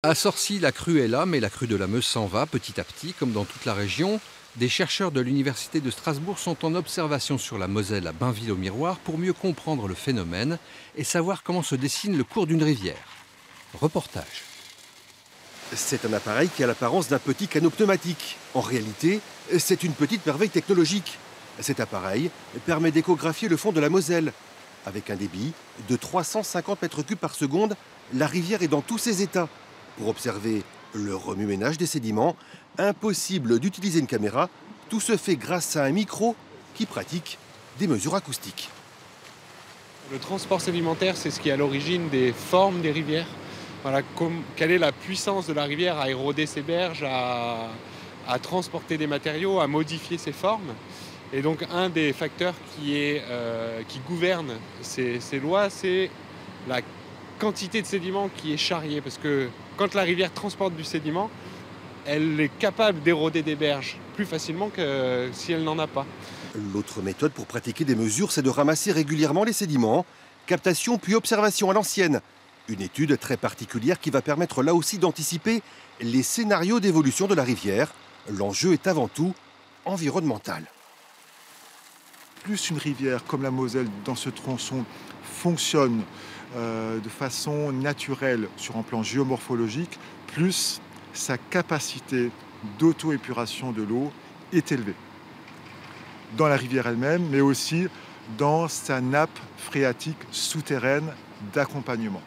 À Sorcy, la crue est là, mais la crue de la Meuse s'en va petit à petit, comme dans toute la région. Des chercheurs de l'Université de Strasbourg sont en observation sur la Moselle à Bainville-au-Miroir pour mieux comprendre le phénomène et savoir comment se dessine le cours d'une rivière. Reportage. C'est un appareil qui a l'apparence d'un petit canot pneumatique. En réalité, c'est une petite merveille technologique. Cet appareil permet d'échographier le fond de la Moselle. Avec un débit de 350 mètres cubes par seconde, la rivière est dans tous ses états. Pour observer le remue-ménage des sédiments, impossible d'utiliser une caméra. Tout se fait grâce à un micro qui pratique des mesures acoustiques. Le transport sédimentaire, c'est ce qui est à l'origine des formes des rivières. Voilà, quelle est la puissance de la rivière à éroder ses berges, à transporter des matériaux, à modifier ses formes. Et donc un des facteurs qui gouverne ces lois, c'est la quantité de sédiment qui est charriée. Parce que quand la rivière transporte du sédiment, elle est capable d'éroder des berges plus facilement que si elle n'en a pas. L'autre méthode pour pratiquer des mesures, c'est de ramasser régulièrement les sédiments. Captation puis observation à l'ancienne. Une étude très particulière qui va permettre là aussi d'anticiper les scénarios d'évolution de la rivière. L'enjeu est avant tout environnemental. Plus une rivière comme la Moselle dans ce tronçon fonctionne de façon naturelle sur un plan géomorphologique, plus sa capacité d'auto-épuration de l'eau est élevée. Dans la rivière elle-même, mais aussi dans sa nappe phréatique souterraine d'accompagnement.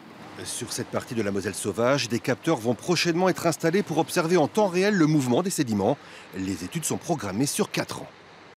Sur cette partie de la Moselle sauvage, des capteurs vont prochainement être installés pour observer en temps réel le mouvement des sédiments. Les études sont programmées sur 4 ans.